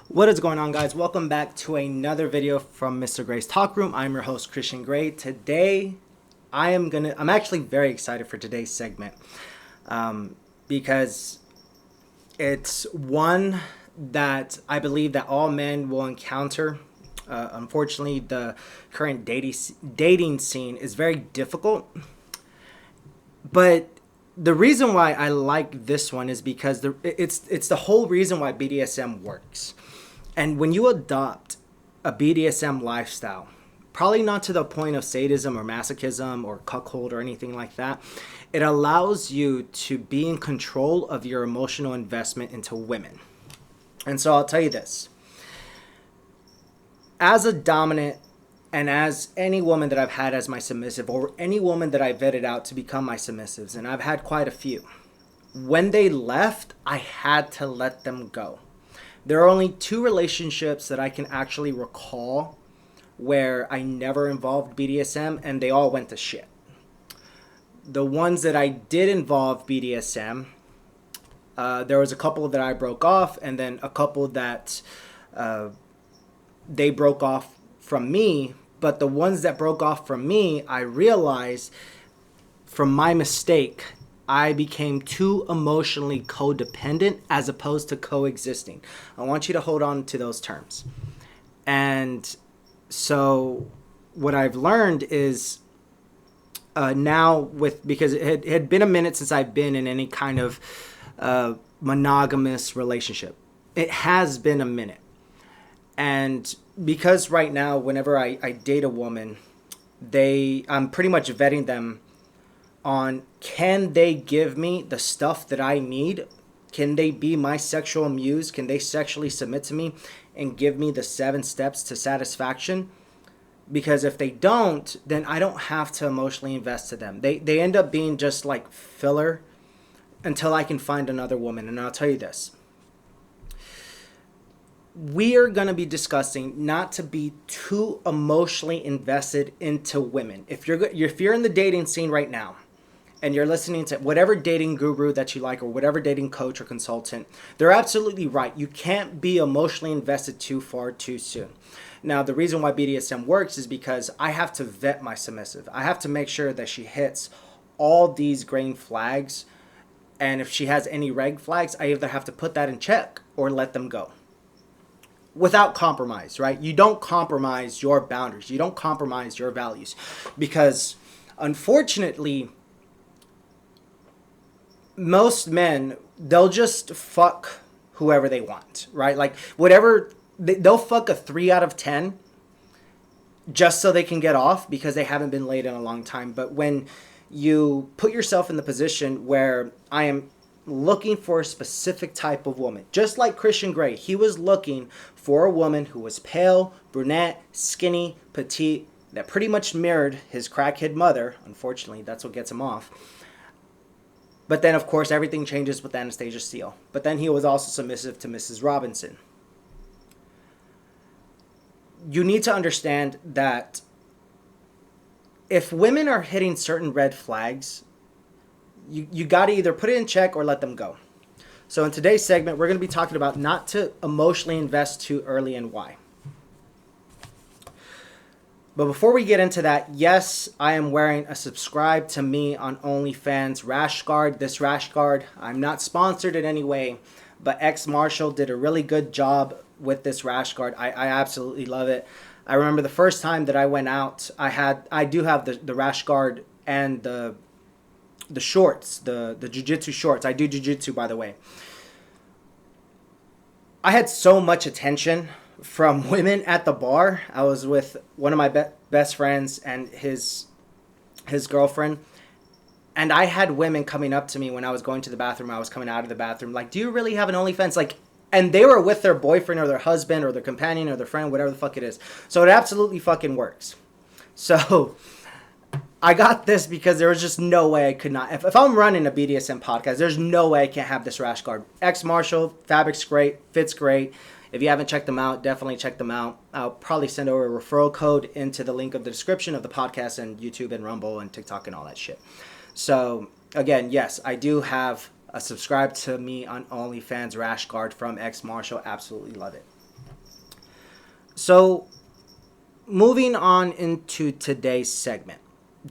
What is going on, guys? Welcome back to another video from Mr. Gray's Talk Room. I'm your host, Christian Gray. Today, I'm actually very excited for today's segment because it's one that I believe that all men will encounter. Unfortunately, the current dating scene is very difficult, but the reason why I like this one is because it's the whole reason why BDSM works. And when you adopt a BDSM lifestyle, probably not to the point of sadism or masochism or cuckold or anything like that, it allows you to be in control of your emotional investment into women. And so I'll tell you this. As a dominant and as any woman that I've had as my submissive, or any woman that I vetted out to become my submissives, and I've had quite a few, when they left, I had to let them go. There are only two relationships that I can actually recall where I never involved BDSM, and they all went to shit. The ones that I did involve BDSM, there was a couple that I broke off, and then a couple that they broke off from me. But the ones that broke off from me, I realized from my mistake, I became too emotionally codependent as opposed to coexisting. I want you to hold on to those terms. And so what I've learned is because it had been a minute since I've been in any kind of monogamous relationship. It has been a minute. And because right now, whenever I date a woman, I'm pretty much vetting them on, can they give me the stuff that I need? Can they be my sexual muse? Can they sexually submit to me and give me the 7 steps to satisfaction? Because if they don't, then I don't have to emotionally invest to them. They end up being just like filler until I can find another woman. And I'll tell you this. We are going to be discussing not to be too emotionally invested into women. If you're in the dating scene right now, and you're listening to whatever dating guru that you like or whatever dating coach or consultant, they're absolutely right. You can't be emotionally invested too far too soon. Now, the reason why BDSM works is because I have to vet my submissive. I have to make sure that she hits all these green flags. And if she has any red flags, I either have to put that in check or let them go. Without compromise, right? You don't compromise your boundaries. You don't compromise your values. Because unfortunately, most men, they'll just fuck whoever they want, right? Like whatever, they'll fuck a 3 out of 10 just so they can get off because they haven't been laid in a long time. But when you put yourself in the position where I am looking for a specific type of woman, just like Christian Grey, he was looking for a woman who was pale, brunette, skinny, petite, that pretty much mirrored his crackhead mother. Unfortunately, that's what gets him off. But then, of course, everything changes with Anastasia Steele. But then he was also submissive to Mrs. Robinson. You need to understand that if women are hitting certain red flags, you got to either put it in check or let them go. So in today's segment, we're going to be talking about not to emotionally invest too early and why. But before we get into that, yes, I am wearing a subscribe to me on OnlyFans rash guard. This rash guard, I'm not sponsored in any way, but X Marshall did a really good job with this rash guard. I absolutely love it. I remember the first time that I went out, I do have the rash guard and the shorts, the jiu-jitsu shorts. I do jiu-jitsu, by the way. I had so much attention from women at the bar. I was with one of my best friends and his girlfriend, and I had women coming up to me when I was going to the bathroom. I was coming out of the bathroom, like, do you really have an OnlyFans? Like, and they were with their boyfriend or their husband or their companion or their friend, whatever the fuck it is. So it absolutely fucking works. So I got this because there was just no way I could not. If I'm running a BDSM podcast, there's no way I can't have this rash guard. X Marshall, fabric's great, fits great. If you haven't checked them out, definitely check them out. I'll probably send over a referral code into the link of the description of the podcast and YouTube and Rumble and TikTok and all that shit. So again, yes, I do have a subscribe to me on OnlyFans rash guard from X Marshall. Absolutely love it. So, moving on into today's segment,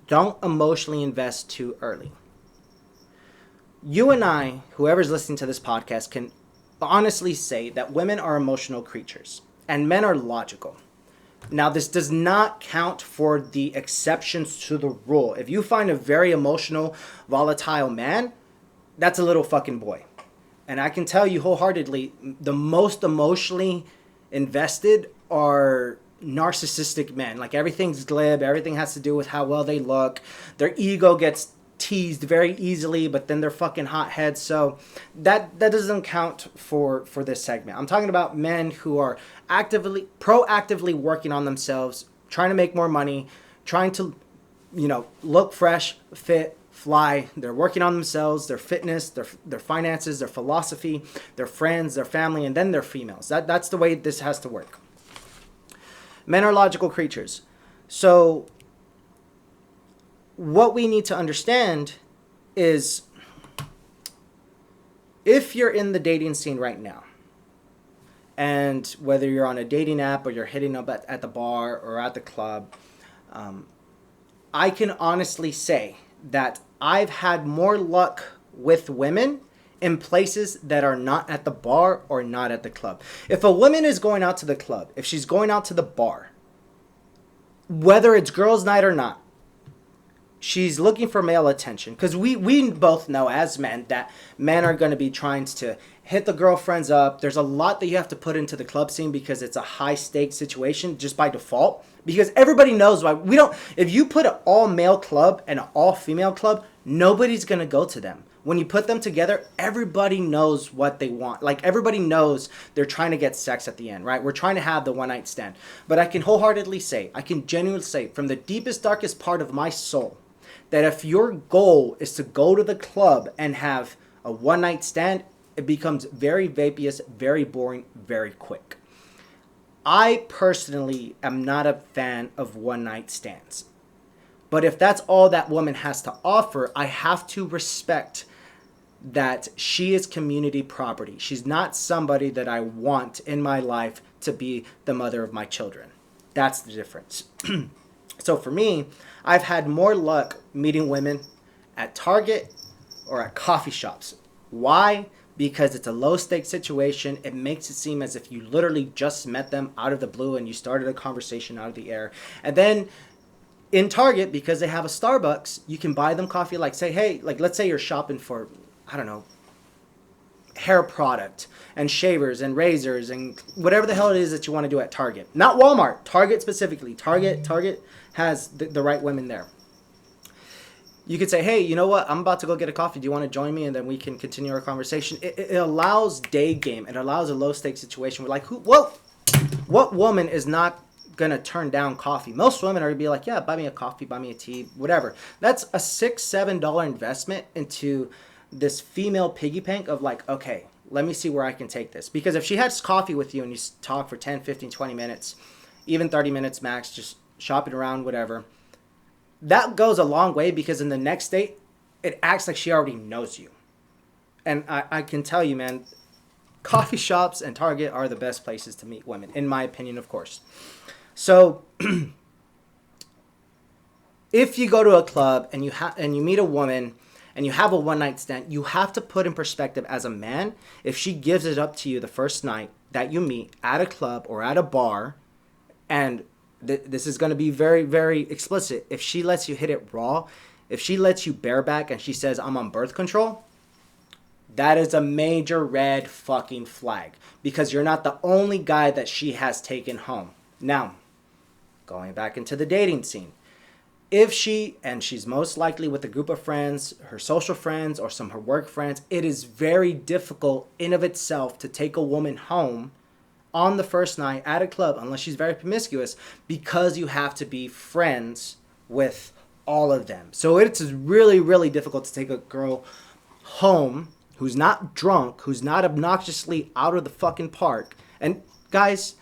don't emotionally invest too early. You and I, whoever's listening to this podcast, can honestly say that women are emotional creatures and men are logical. Now, this does not count for the exceptions to the rule. If you find a very emotional, volatile man, that's a little fucking boy. And I can tell you wholeheartedly, the most emotionally invested are narcissistic men. Like everything's glib, everything has to do with how well they look. Their ego gets teased very easily, but then they're fucking hotheads. So that doesn't count for this segment. I'm talking about men who are proactively working on themselves, trying to make more money, trying to, look fresh, fit, fly. They're working on themselves, their fitness, their finances, their philosophy, their friends, their family, and then their females. That's the way this has to work. Men are logical creatures. So what we need to understand is, if you're in the dating scene right now, and whether you're on a dating app or you're hitting up at the bar or at the club, I can honestly say that I've had more luck with women in places that are not at the bar or not at the club. If a woman is going out to the club, if she's going out to the bar, whether it's girls' night or not, she's looking for male attention. Because we both know as men that men are going to be trying to hit the girlfriends up. There's a lot that you have to put into the club scene because it's a high stakes situation just by default. Because everybody knows why if you put an all male club and an all female club, nobody's going to go to them. When you put them together, everybody knows what they want. Like, everybody knows they're trying to get sex at the end, right? We're trying to have the one night stand. But I can I can genuinely say from the deepest, darkest part of my soul, that if your goal is to go to the club and have a one night stand, it becomes very vaporous, very boring, very quick. I personally am not a fan of one night stands. But if that's all that woman has to offer, I have to respect that she is community property. She's not somebody that I want in my life to be the mother of my children. That's the difference. So for me, I've had more luck meeting women at Target or at coffee shops. Why? Because it's a low stakes situation. It makes it seem as if you literally just met them out of the blue and you started a conversation out of the air. And then in Target, because they have a Starbucks, you can buy them coffee. Like, say, hey, like, let's say you're shopping for, I don't know, hair product and shavers and razors and whatever the hell it is that you want to do at Target. Not Walmart, Target specifically. Target has the right women there. You could say, hey, you know what? I'm about to go get a coffee. Do you want to join me? And then we can continue our conversation. It allows day game. It allows a low stakes situation. We're like, what woman is not gonna turn down coffee? Most women are gonna be like, yeah, buy me a coffee, buy me a tea, whatever. That's a $6-7 investment into this female piggy bank of like, okay, let me see where I can take this. Because if she has coffee with you and you talk for 10, 15, 20 minutes, even 30 minutes max, just shopping around, whatever, that goes a long way, because in the next date, it acts like she already knows you. And I can tell you, man, coffee shops and Target are the best places to meet women, in my opinion, of course. So if you go to a club and you meet a woman and you have a one night stand, you have to put in perspective as a man, if she gives it up to you the first night that you meet at a club or at a bar, and this is going to be very, very explicit, if she lets you hit it raw, if she lets you bareback and she says, I'm on birth control, that is a major red fucking flag, because you're not the only guy that she has taken home. Now, going back into the dating scene, if she's most likely with a group of friends, her social friends or some of her work friends, it is very difficult in of itself to take a woman home on the first night at a club, unless she's very promiscuous, because you have to be friends with all of them. So it's really, really difficult to take a girl home who's not drunk, who's not obnoxiously out of the fucking park. And guys,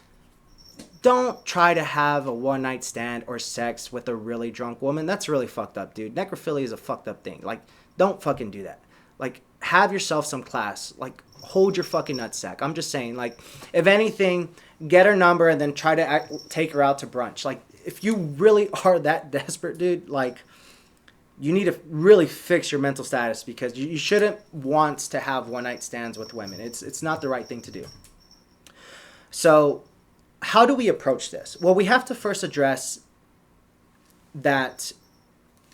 don't try to have a one night stand or sex with a really drunk woman. That's really fucked up, dude. Necrophilia is a fucked up thing. Like, don't fucking do that. Like, have yourself some class. Like, hold your fucking nutsack. I'm just saying, like, if anything, get her number and then try to take her out to brunch. Like, if you really are that desperate, dude, like, you need to really fix your mental status, because you shouldn't want to have one night stands with women. It's not the right thing to do. So how do we approach this? Well, we have to first address that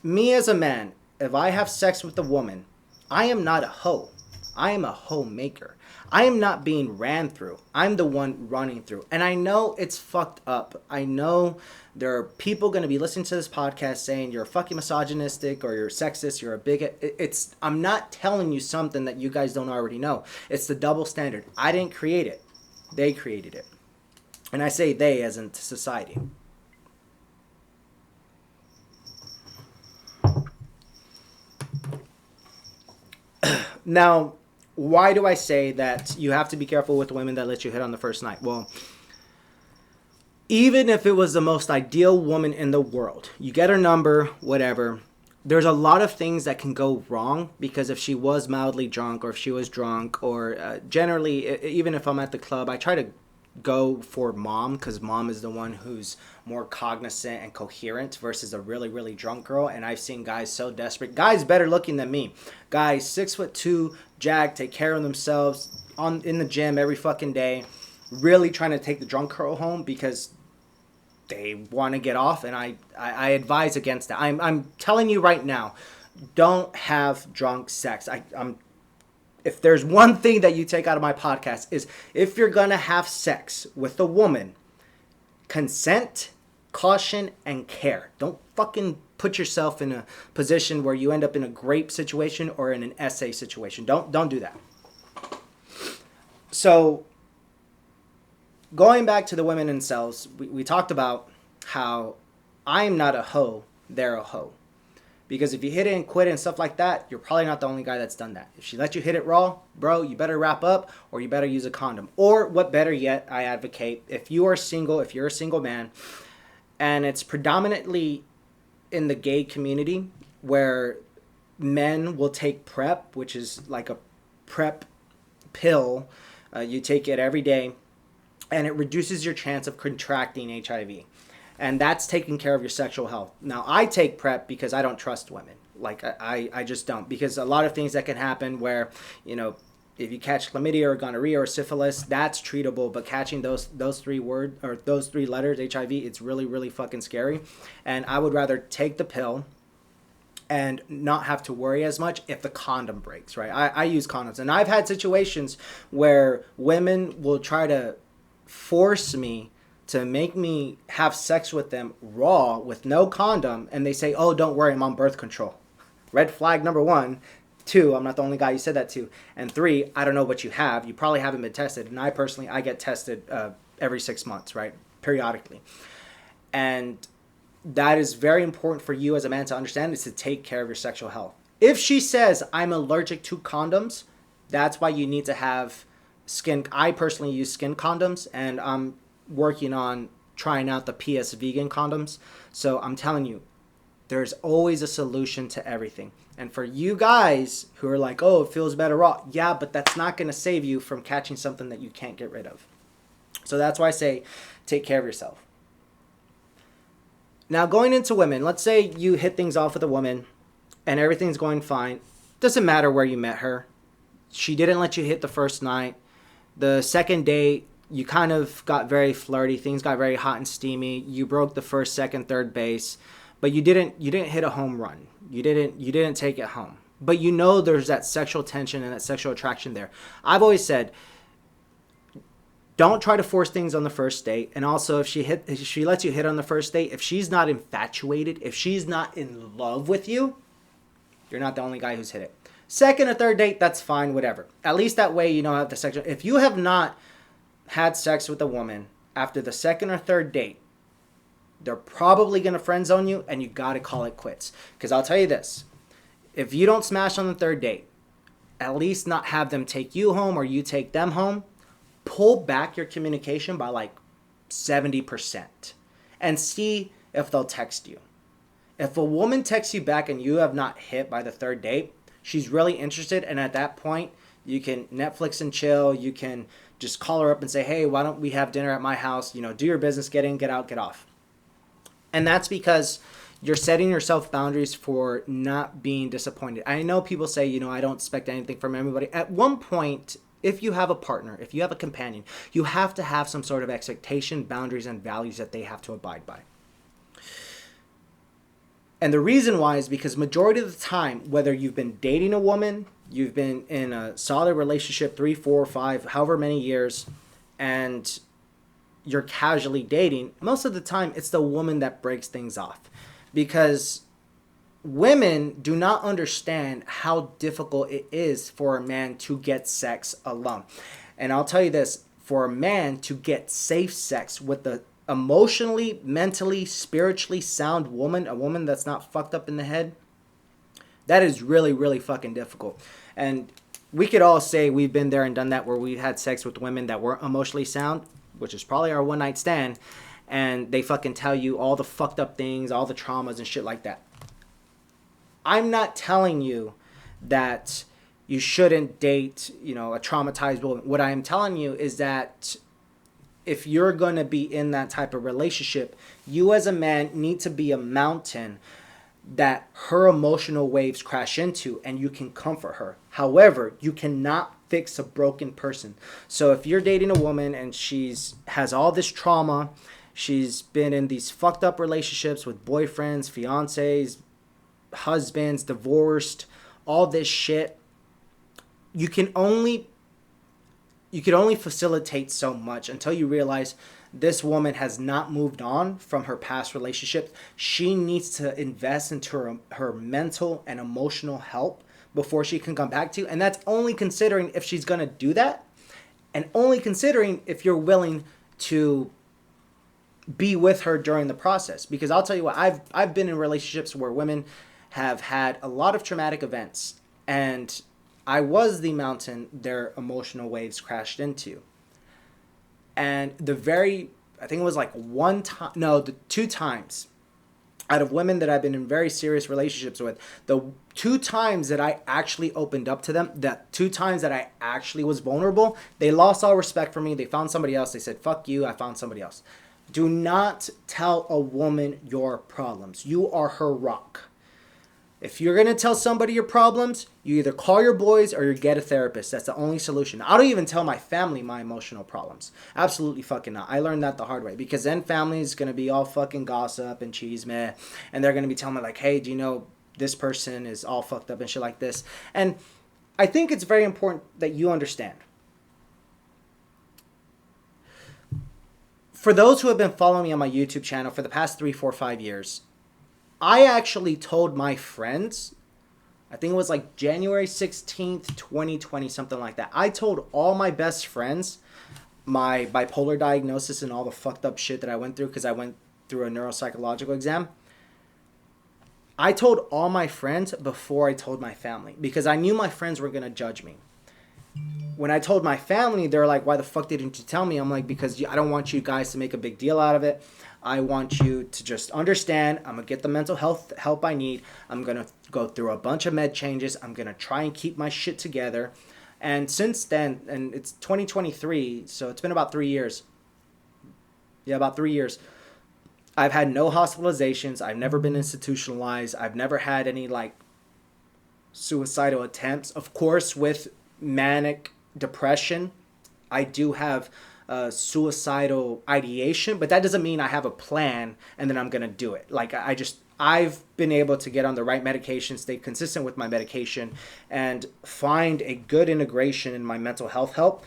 me as a man, if I have sex with a woman, I am not a hoe. I am a homemaker. I am not being ran through. I'm the one running through. And I know it's fucked up. I know there are people going to be listening to this podcast saying you're fucking misogynistic or you're sexist, you're a bigot. I'm not telling you something that you guys don't already know. It's the double standard. I didn't create it. They created it. And I say they as in society. Now, why do I say that you have to be careful with women that let you hit on the first night? Well, even if it was the most ideal woman in the world, you get her number, whatever, there's a lot of things that can go wrong, because if she was mildly drunk, or if she was drunk, or generally, even if I'm at the club, I try to go for mom, because mom is the one who's more cognizant and coherent versus a really, really drunk girl. And I've seen guys so desperate, guys better looking than me, guys 6'2", jacked, take care of themselves in the gym every fucking day, really trying to take the drunk girl home because they want to get off. And I advise against that. I'm telling you right now, don't have drunk sex. If there's one thing that you take out of my podcast, is if you're going to have sex with a woman, consent, caution, and care. Don't fucking put yourself in a position where you end up in a grape situation or in an essay situation. Don't do that. So, going back to the women themselves, we talked about how I'm not a hoe, they're a hoe. Because if you hit it and quit it and stuff like that, you're probably not the only guy that's done that. If she let you hit it raw, bro, you better wrap up, or you better use a condom. Or what better yet, I advocate, if you are single, if you're a single man, and it's predominantly in the gay community where men will take PrEP, which is like a PrEP pill. You take it every day, and it reduces your chance of contracting HIV. And that's taking care of your sexual health. Now, I take PrEP because I don't trust women. Like, I just don't. Because a lot of things that can happen where, you know, if you catch chlamydia or gonorrhea or syphilis, that's treatable. But catching those three letters, HIV, it's really, really fucking scary. And I would rather take the pill and not have to worry as much if the condom breaks, right? I use condoms. And I've had situations where women will try to force me to make me have sex with them raw with no condom, and they say, oh, don't worry, I'm on birth control. Red flag number 1. 2, I'm not the only guy you said that to. And 3, I don't know what you have. You probably haven't been tested. And I get tested every 6 months, right? Periodically. And that is very important for you as a man to understand, is to take care of your sexual health. If she says, I'm allergic to condoms, that's why you need to have I personally use skin condoms, and I'm working on trying out the PS vegan condoms. So I'm telling you, there's always a solution to everything. And for you guys who are like, oh, it feels better raw. Yeah, but that's not going to save you from catching something that you can't get rid of. So that's why I say take care of yourself. Now, going into women, let's say you hit things off with a woman and everything's going fine. Doesn't matter where you met her. She didn't let you hit the first night. The second date, you kind of got very flirty. Things got very hot and steamy. You broke the first, second, third base, but you didn't hit a home run. You didn't take it home. But you know there's that sexual tension and that sexual attraction there. I've always said, don't try to force things on the first date. And also, if she lets you hit on the first date, if she's not infatuated, if she's not in love with you, you're not the only guy who's hit it. Second or third date, that's fine, whatever. At least that way you know how the sexual. If you have not had sex with a woman after the second or third date, they're probably going to friend zone you, and you got to call it quits. Because I'll tell you this, if you don't smash on the third date, at least not have them take you home or you take them home. Pull back your communication by like 70% and see if they'll text you. If a woman texts you back and you have not hit by the third date, she's really interested, and at that point, you can Netflix and chill. You can just call her up and say, hey, why don't we have dinner at my house? You know, do your business, get in, get out, get off. And that's because you're setting yourself boundaries for not being disappointed. I know people say, you know, I don't expect anything from everybody. At one point, if you have a partner, if you have a companion, you have to have some sort of expectation, boundaries, and values that they have to abide by. And the reason why is because majority of the time, whether you've been dating a woman, you've been in a solid relationship 3, 4, 5, however many years, and you're casually dating, most of the time it's the woman that breaks things off. Because women do not understand how difficult it is for a man to get sex alone. And I'll tell you this, for a man to get safe sex with the emotionally, mentally, spiritually sound woman, a woman that's not fucked up in the head, that is really, really fucking difficult. And we could all say we've been there and done that, where we've had sex with women that weren't emotionally sound, which is probably our one night stand, and they fucking tell you all the fucked up things, all the traumas and shit like that. I'm not telling you that you shouldn't date, you know, a traumatized woman. What I am telling you is that if you're going to be in that type of relationship, you as a man need to be a mountain that her emotional waves crash into, and you can comfort her. However, you cannot fix a broken person. So if you're dating a woman and has all this trauma, she's been in these fucked up relationships with boyfriends, fiancés, husbands, divorced, all this shit, you can only facilitate so much until you realize this woman has not moved on from her past relationships. She needs to invest into her mental and emotional health before she can come back to you. And that's only considering if she's going to do that, and only considering if you're willing to be with her during the process. Because I'll tell you what, I've been in relationships where women have had a lot of traumatic events, and I was the mountain their emotional waves crashed into. And I think it was like the 2 times out of women that I've been in very serious relationships with, the 2 times that I actually opened up to them, that 2 times that I actually was vulnerable, they lost all respect for me. They found somebody else. They said, fuck you, I found somebody else. Do not tell a woman your problems. You are her rock. If you're going to tell somebody your problems, you either call your boys or you get a therapist. That's the only solution. I don't even tell my family my emotional problems. Absolutely fucking not. I learned that the hard way, because then family is going to be all fucking gossip and chisme, and they're going to be telling me like, hey, do you know this person is all fucked up and shit like this. And I think it's very important that you understand. For those who have been following me on my YouTube channel for the past 3, 4, 5 years, I actually told my friends, I think it was like January 16th, 2020, something like that. I told all my best friends my bipolar diagnosis and all the fucked up shit that I went through, because I went through a neuropsychological exam. I told all my friends before I told my family, because I knew my friends were going to judge me. When I told my family, they were like, why the fuck didn't you tell me? I'm like, because I don't want you guys to make a big deal out of it. I want you to just understand, I'm going to get the mental health help I need. I'm going to go through a bunch of med changes. I'm going to try and keep my shit together. And since then, and it's 2023, so it's been about 3 years. Yeah, about 3 years. I've had no hospitalizations. I've never been institutionalized. I've never had any like suicidal attempts. Of course, with manic depression, I do have suicidal ideation, but that doesn't mean I have a plan and then I'm gonna do it. Like I've been able to get on the right medication, stay consistent with my medication, and find a good integration in my mental health help,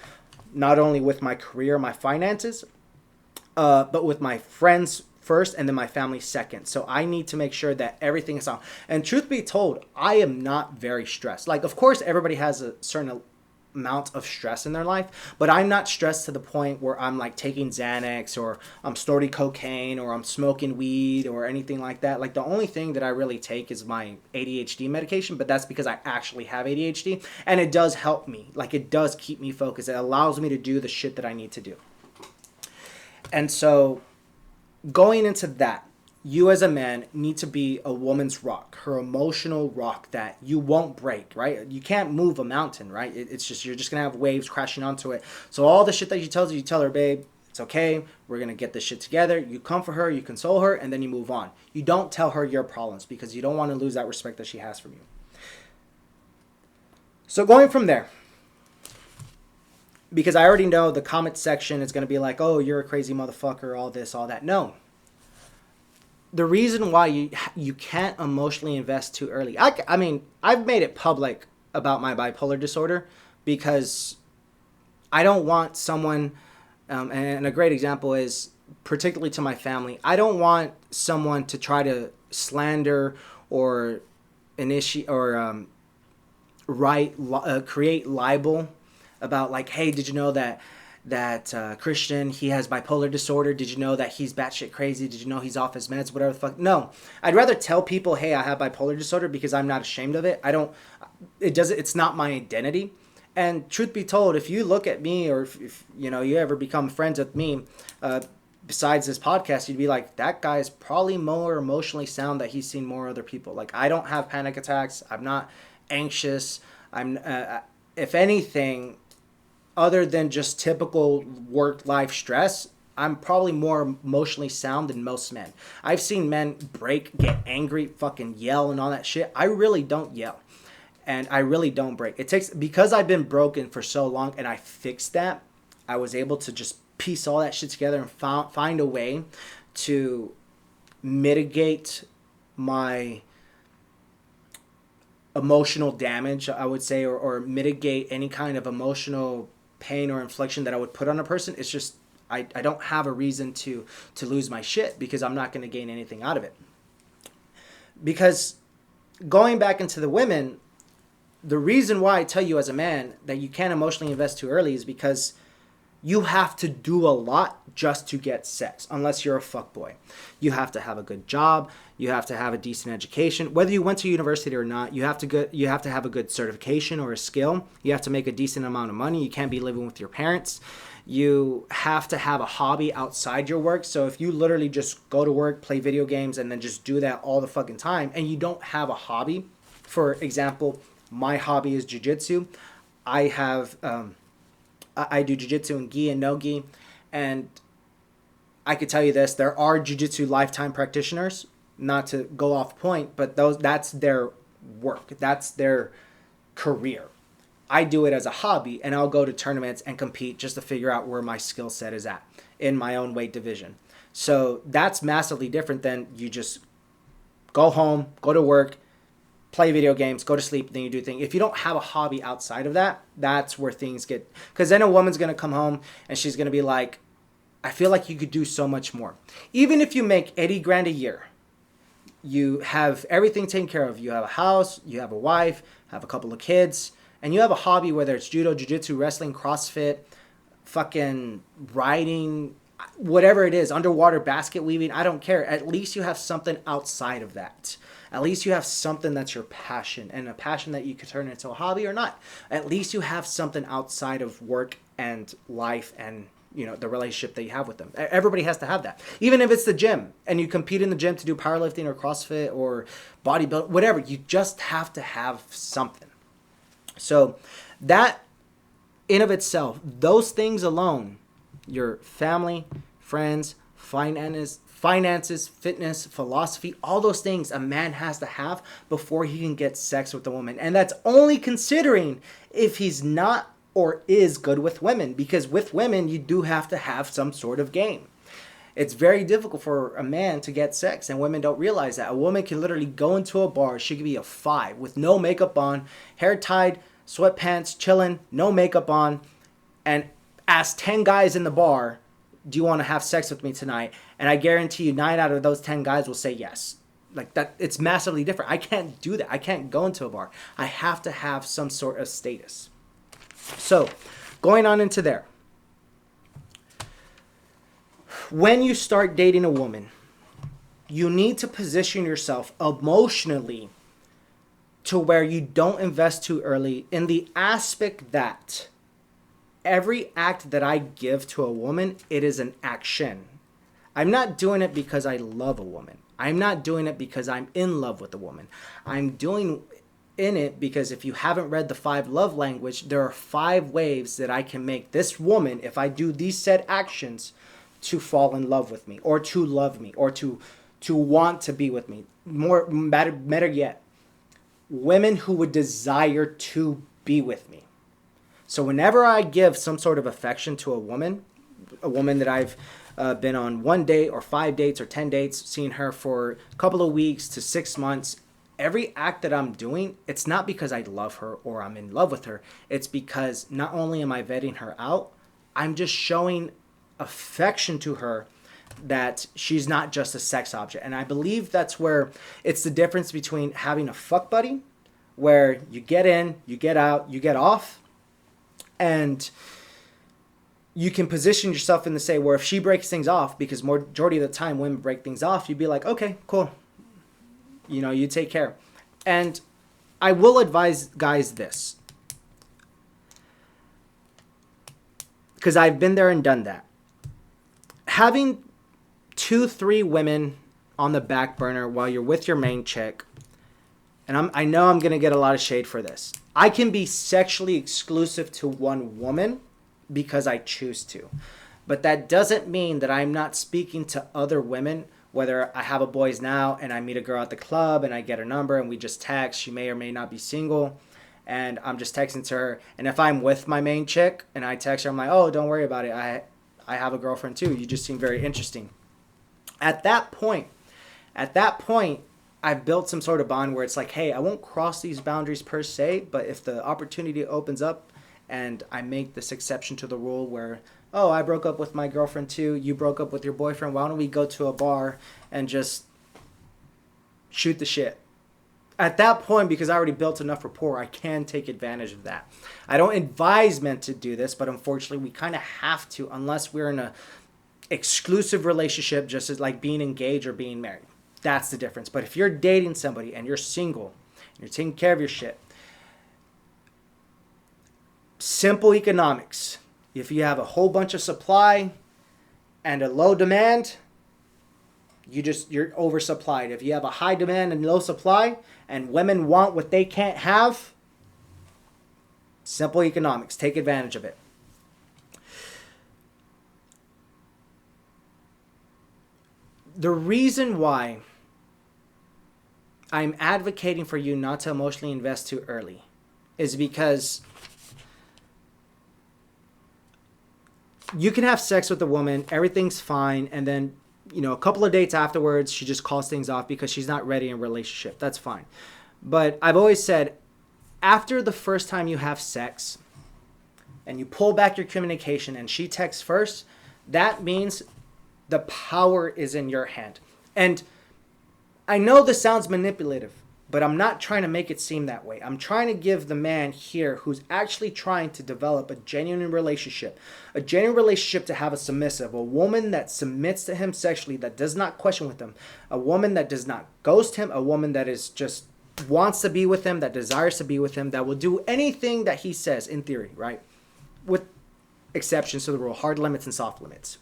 not only with my career, my finances, but with my friends first and then my family second. So I need to make sure that everything is on. And truth be told, I am not very stressed. Like, of course, everybody has a certain amount of stress in their life, but I'm not stressed to the point where I'm like taking Xanax or I'm snorting cocaine or I'm smoking weed or anything like that. Like, the only thing that I really take is my ADHD medication, but that's because I actually have ADHD, and it does help me. Like, it does keep me focused. It allows me to do the shit that I need to do. And so going into that, you as a man need to be a woman's rock, her emotional rock that you won't break, right? You can't move a mountain, right? It's just, you're just going to have waves crashing onto it. So all the shit that you tell her, babe, it's okay. We're going to get this shit together. You comfort her, you console her, and then you move on. You don't tell her your problems because you don't want to lose that respect that she has from you. So going from there, because I already know the comment section is going to be like, oh, you're a crazy motherfucker, all this, all that. No. The reason why you can't emotionally invest too early. I mean, I've made it public about my bipolar disorder because I don't want someone, and a great example is, particularly to my family, I don't want someone to try to slander or initiate or create libel about like, hey, did you know that Christian, he has bipolar disorder? Did you know that he's batshit crazy? Did you know he's off his meds? Whatever the fuck. No, I'd rather tell people, hey, I have bipolar disorder because I'm not ashamed of it. It's not my identity. And truth be told, if you look at me, or if you know, you ever become friends with me, besides this podcast, you'd be like, that guy is probably more emotionally sound, that he's seen more other people. Like, I don't have panic attacks. I'm not anxious. If anything, other than just typical work-life stress, I'm probably more emotionally sound than most men. I've seen men break, get angry, fucking yell and all that shit. I really don't yell. And I really don't break. It takes, because I've been broken for so long and I fixed that, I was able to just piece all that shit together and find a way to mitigate my emotional damage, I would say, or mitigate any kind of emotional pain or infliction that I would put on a person. It's just, I don't have a reason to lose my shit because I'm not going to gain anything out of it. Because going back into the women, the reason why I tell you as a man that you can't emotionally invest too early is because you have to do a lot just to get sex, unless you're a fuckboy. You have to have a good job. You have to have a decent education. Whether you went to university or not, you have to have a good certification or a skill. You have to make a decent amount of money. You can't be living with your parents. You have to have a hobby outside your work. So if you literally just go to work, play video games, and then just do that all the fucking time, and you don't have a hobby, for example, my hobby is jiu-jitsu. I do jiu-jitsu and gi and no gi, and I could tell you this, there are jiu-jitsu lifetime practitioners, not to go off point, but that's their work, that's their career. I do it as a hobby, and I'll go to tournaments and compete just to figure out where my skill set is at in my own weight division. So that's massively different than you just go home, go to work, play video games, go to sleep, then you do things. If you don't have a hobby outside of that, that's where things get... Because then a woman's going to come home and she's going to be like, I feel like you could do so much more. Even if you make 80 grand a year, you have everything taken care of. You have a house, you have a wife, have a couple of kids, and you have a hobby, whether it's judo, jiu-jitsu, wrestling, CrossFit, fucking riding, whatever it is, underwater basket weaving, I don't care. At least you have something outside of that. At least you have something that's your passion, and a passion that you could turn into a hobby or not. At least you have something outside of work and life and, you know, the relationship that you have with them. Everybody has to have that. Even if it's the gym and you compete in the gym to do powerlifting or CrossFit or bodybuilding, whatever, you just have to have something. So that in of itself, those things alone, your family, friends, finances, fitness, philosophy, all those things a man has to have before he can get sex with a woman. And that's only considering if he's not or is good with women, because with women, you do have to have some sort of game. It's very difficult for a man to get sex, and women don't realize that. A woman can literally go into a bar, she could be a 5 with no makeup on, hair tied, sweatpants, chilling, no makeup on, and ask 10 guys in the bar, do you want to have sex with me tonight? And I guarantee you 9 out of those 10 guys will say yes. Like that, it's massively different. I can't do that. I can't go into a bar. I have to have some sort of status. So, going on into there. When you start dating a woman, you need to position yourself emotionally to where you don't invest too early, in the aspect that every act that I give to a woman, it is an action. I'm not doing it because I love a woman. I'm not doing it because I'm in love with the woman. I'm doing in it because if you haven't read the 5 love language, there are 5 ways that I can make this woman, if I do these said actions, to fall in love with me or to love me or to want to be with me. More better yet, women who would desire to be with me. So whenever I give some sort of affection to a woman that I've been on 1 date or 5 dates or 10 dates, seen her for a couple of weeks to 6 months, every act that I'm doing, it's not because I love her or I'm in love with her. It's because not only am I vetting her out, I'm just showing affection to her, that she's not just a sex object. And I believe that's where it's the difference between having a fuck buddy, where you get in, you get out, you get off, and you can position yourself in the say where if she breaks things off, because majority of the time women break things off, you'd be like, okay, cool. You take care. And I will advise guys this, because I've been there and done that. Having 2-3 women on the back burner while you're with your main chick, and I know I'm going to get a lot of shade for this. I can be sexually exclusive to one woman because I choose to. But that doesn't mean that I'm not speaking to other women, whether I have a boys now and I meet a girl at the club and I get her number and we just text. She may or may not be single, and I'm just texting to her. And if I'm with my main chick and I text her, I'm like, oh, don't worry about it. I have a girlfriend too. You just seem very interesting. At that point, I've built some sort of bond where it's like, hey, I won't cross these boundaries per se, but if the opportunity opens up and I make this exception to the rule where, oh, I broke up with my girlfriend too, you broke up with your boyfriend, why don't we go to a bar and just shoot the shit? At that point, because I already built enough rapport, I can take advantage of that. I don't advise men to do this, but unfortunately we kind of have to, unless we're in a exclusive relationship, just as like being engaged or being married. That's the difference. But if you're dating somebody and you're single and you're taking care of your shit, simple economics. If you have a whole bunch of supply and a low demand, you're oversupplied. If you have a high demand and low supply and women want what they can't have, simple economics. Take advantage of it. The reason why I'm advocating for you not to emotionally invest too early is because you can have sex with a woman, everything's fine, and then, a couple of dates afterwards, she just calls things off because she's not ready in a relationship. That's fine. But I've always said, after the first time you have sex and you pull back your communication and she texts first, that means the power is in your hand. And I know this sounds manipulative, but I'm not trying to make it seem that way. I'm trying to give the man here who's actually trying to develop a genuine relationship to have a submissive, a woman that submits to him sexually, that does not question with him, a woman that does not ghost him, a woman that is just wants to be with him, that desires to be with him, that will do anything that he says in theory, right? With exceptions to the rule, hard limits and soft limits.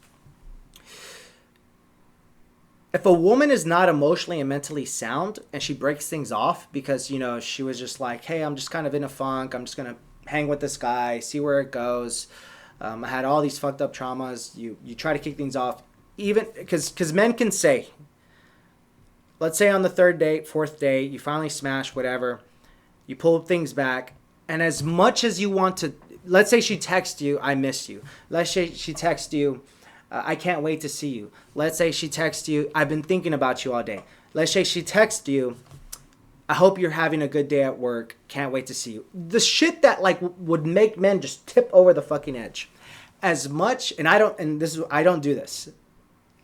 If a woman is not emotionally and mentally sound and she breaks things off because, she was just like, hey, I'm just kind of in a funk. I'm just going to hang with this guy, see where it goes. I had all these fucked up traumas. You try to kick things off, even because men can say, let's say on the 3rd date, 4th date, you finally smash, whatever. You pull things back. And as much as you want to, let's say she texts you, I miss you. Let's say she texts you, I can't wait to see you. Let's say she texts you, I've been thinking about you all day. Let's say she texts you, I hope you're having a good day at work. Can't wait to see you. The shit that would make men just tip over the fucking edge. As much, I don't do this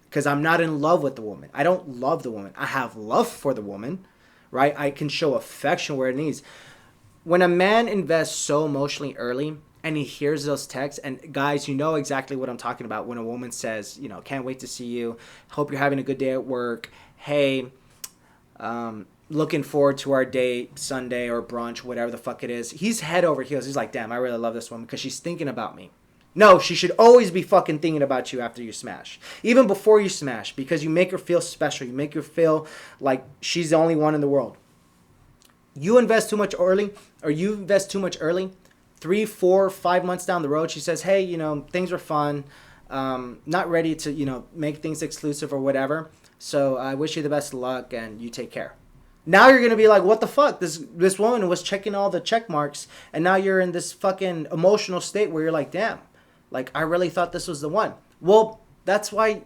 because I'm not in love with the woman. I don't love the woman. I have love for the woman, right? I can show affection where it needs. When a man invests so emotionally early, and he hears those texts, and guys, you know exactly what I'm talking about when a woman says, can't wait to see you, hope you're having a good day at work, hey, looking forward to our date Sunday or brunch, whatever the fuck it is. He's head over heels. He's like, damn, I really love this woman because she's thinking about me. No, she should always be fucking thinking about you after you smash. Even before you smash, because you make her feel special. You make her feel like she's the only one in the world. You invest too much early, or you invest too much early, 3, 4, 5 months down the road, she says, hey, things were fun. Not ready to, make things exclusive or whatever. So I wish you the best of luck and you take care. Now you're going to be like, what the fuck? This woman was checking all the check marks, and now you're in this fucking emotional state where you're like, damn. Like, I really thought this was the one. Well, that's why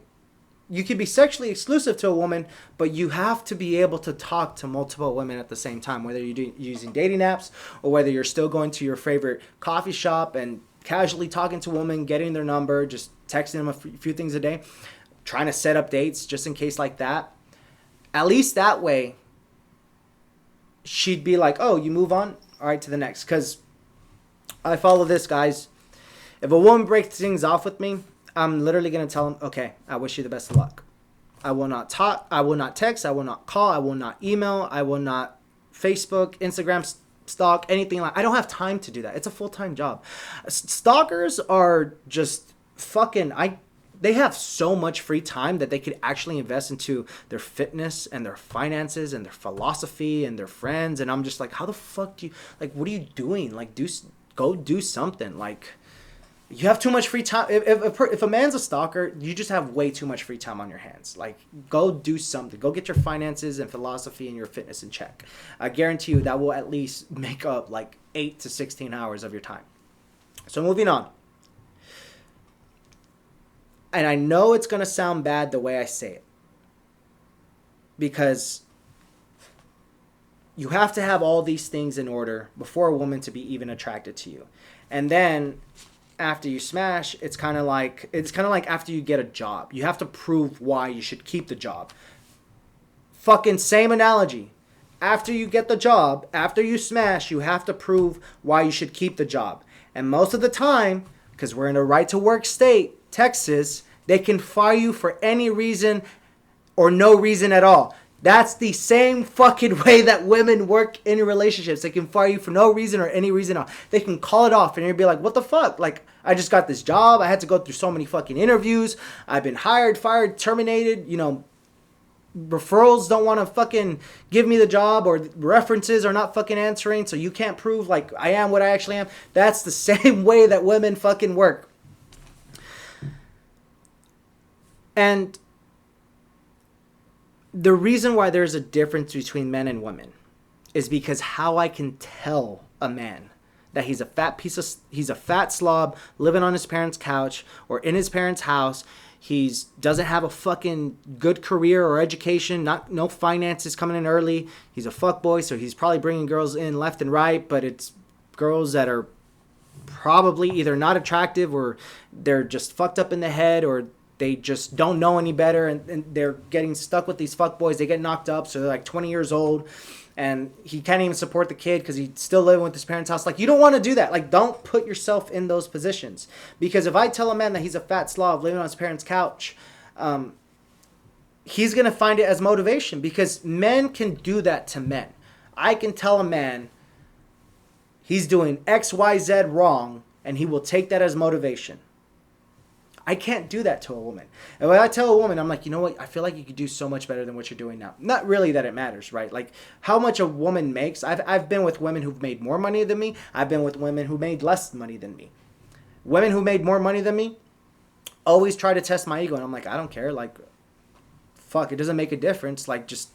you could be sexually exclusive to a woman, but you have to be able to talk to multiple women at the same time, whether you're using dating apps or whether you're still going to your favorite coffee shop and casually talking to a woman, getting their number, just texting them a few things a day, trying to set up dates just in case like that. At least that way, she'd be like, oh, you move on? All right, to the next. Because I follow this, guys. If a woman breaks things off with me, I'm literally going to tell them, okay, I wish you the best of luck. I will not talk. I will not text. I will not call. I will not email. I will not Facebook, Instagram stalk, anything like that. I don't have time to do that. It's a full-time job. Stalkers are just fucking... They have so much free time that they could actually invest into their fitness and their finances and their philosophy and their friends. And I'm just like, how the fuck do you... Like, what are you doing? Like, go do something. Like... You have too much free time. If a man's a stalker, you just have way too much free time on your hands. Like, go do something. Go get your finances and philosophy and your fitness in check. I guarantee you that will at least make up like 8 to 16 hours of your time. So moving on. And I know it's going to sound bad the way I say it, because you have to have all these things in order before a woman to be even attracted to you. And then... after you smash, it's kind of like after you get a job. You have to prove why you should keep the job. Fucking same analogy. After you get the job, after you smash, you have to prove why you should keep the job. And most of the time, because we're in a right to work state, Texas, they can fire you for any reason or no reason at all. That's the same fucking way that women work in relationships. They can fire you for no reason or any reason at all. They can call it off and you'll be like, what the fuck? Like, I just got this job. I had to go through so many fucking interviews. I've been hired, fired, terminated. Referrals don't want to fucking give me the job, or references are not fucking answering. So you can't prove like I am what I actually am. That's the same way that women fucking work. And the reason why there's a difference between men and women is because how I can tell a man that he's a fat slob living on his parents' couch or in his parents' house. He doesn't have a fucking good career or education, no finances coming in early. He's a fuckboy, so he's probably bringing girls in left and right, but it's girls that are probably either not attractive or they're just fucked up in the head, or they just don't know any better, and they're getting stuck with these fuckboys. They get knocked up, so they're like 20 years old, and he can't even support the kid because he's still living with his parents' house. Like, you don't want to do that. Like, don't put yourself in those positions. Because if I tell a man that he's a fat slob living on his parents' couch, he's going to find it as motivation, because men can do that to men. I can tell a man he's doing X, Y, Z wrong, and he will take that as motivation. I can't do that to a woman. And when I tell a woman, I'm like, you know what? I feel like you could do so much better than what you're doing now. Not really that it matters, right? Like, how much a woman makes. I've been with women who've made more money than me. I've been with women who made less money than me. Women who made more money than me always try to test my ego. And I'm like, I don't care. Like, fuck, it doesn't make a difference. Like, just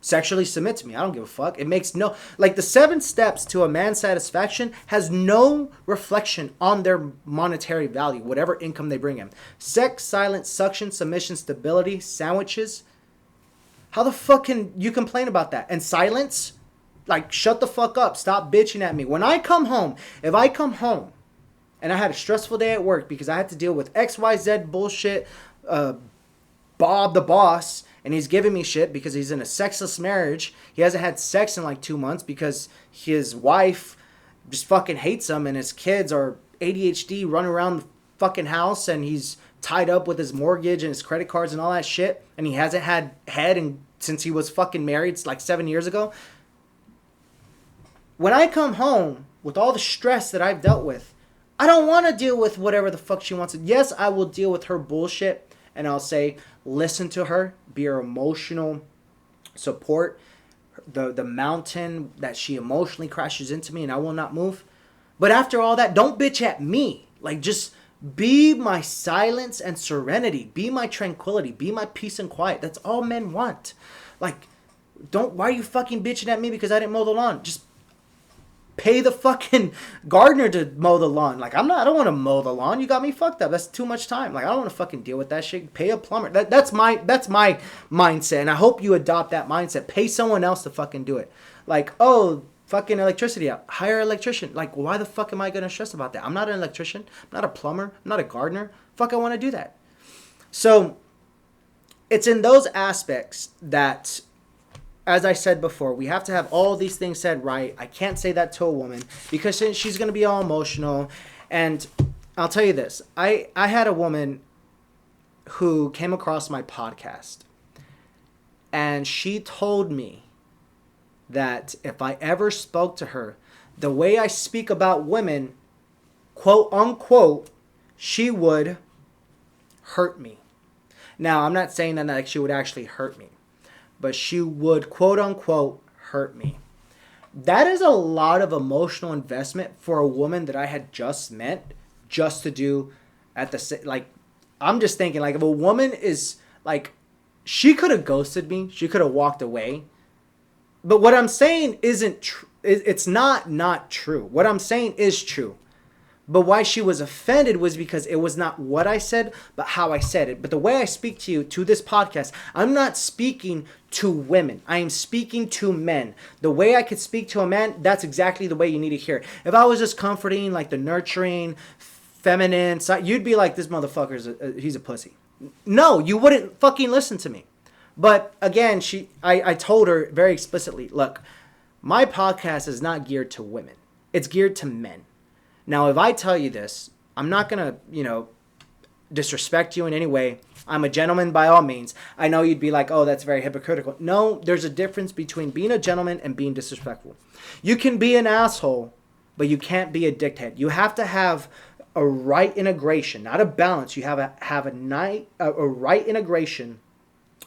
sexually submit to me. I don't give a fuck. It makes no... Like, the 7 steps to a man's satisfaction has no reflection on their monetary value, whatever income they bring in. Sex, silence, suction, submission, stability, sandwiches. How the fuck can you complain about that? And silence? Like, shut the fuck up. Stop bitching at me. When I come home, if I come home and I had a stressful day at work because I had to deal with XYZ bullshit, Bob the boss, and he's giving me shit because he's in a sexless marriage. He hasn't had sex in like 2 months because his wife just fucking hates him, and his kids are ADHD running around the fucking house, and he's tied up with his mortgage and his credit cards and all that shit, and he hasn't had head since he was fucking married like 7 years ago. When I come home with all the stress that I've dealt with, I don't want to deal with whatever the fuck she wants to. Yes, I will deal with her bullshit, and I'll say, listen to her, be her emotional support, the mountain that she emotionally crashes into me, and I will not move. But after all that, don't bitch at me. Like, just be my silence and serenity. Be my tranquility. Be my peace and quiet. That's all men want. Like, why are you fucking bitching at me because I didn't mow the lawn? Just pay the fucking gardener to mow the lawn. Like, I don't want to mow the lawn. You got me fucked up. That's too much time. Like, I don't want to fucking deal with that shit. Pay a plumber. That's my mindset. And I hope you adopt that mindset. Pay someone else to fucking do it. Like, oh, fucking electricity out. Hire an electrician. Like, why the fuck am I going to stress about that? I'm not an electrician. I'm not a plumber. I'm not a gardener. Fuck, I want to do that. So, it's in those aspects that, as I said before, we have to have all these things said right. I can't say that to a woman because she's going to be all emotional. And I'll tell you this. I had a woman who came across my podcast, and she told me that if I ever spoke to her the way I speak about women, quote unquote, she would hurt me. Now, I'm not saying that like she would actually hurt me, but she would, quote unquote, hurt me. That is a lot of emotional investment for a woman that I had just met, just to do at the, like, I'm just thinking, like, if a woman is, like, she could have ghosted me, she could have walked away, but what I'm saying isn't true. It's not true. What I'm saying is true. But why she was offended was because it was not what I said, but how I said it. But the way I speak to you, to this podcast, I'm not speaking to women. I am speaking to men. The way I could speak to a man, that's exactly the way you need to hear it. If I was just comforting, like the nurturing, feminine side, you'd be like, this motherfucker's he's a pussy. No, you wouldn't fucking listen to me. But again, I told her very explicitly, look, my podcast is not geared to women. It's geared to men. Now, if I tell you this, I'm not going to, disrespect you in any way. I'm a gentleman by all means. I know you'd be like, oh, that's very hypocritical. No, there's a difference between being a gentleman and being disrespectful. You can be an asshole, but you can't be a dickhead. You have to have a right integration, not a balance. You have a right integration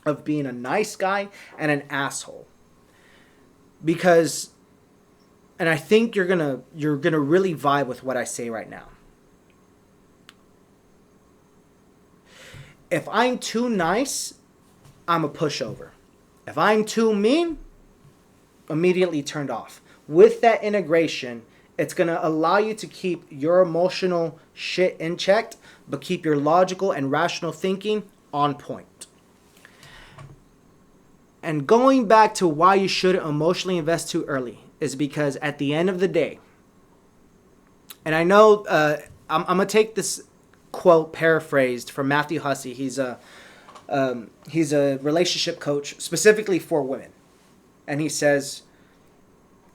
of being a nice guy and an asshole. Because, and I think you're gonna really vibe with what I say right now. If I'm too nice, I'm a pushover. If I'm too mean, immediately turned off. With that integration, it's gonna allow you to keep your emotional shit in check, but keep your logical and rational thinking on point. And going back to why you shouldn't emotionally invest too early is because at the end of the day, and I know I'm going to take this quote paraphrased from Matthew Hussey. He's a relationship coach specifically for women. And he says,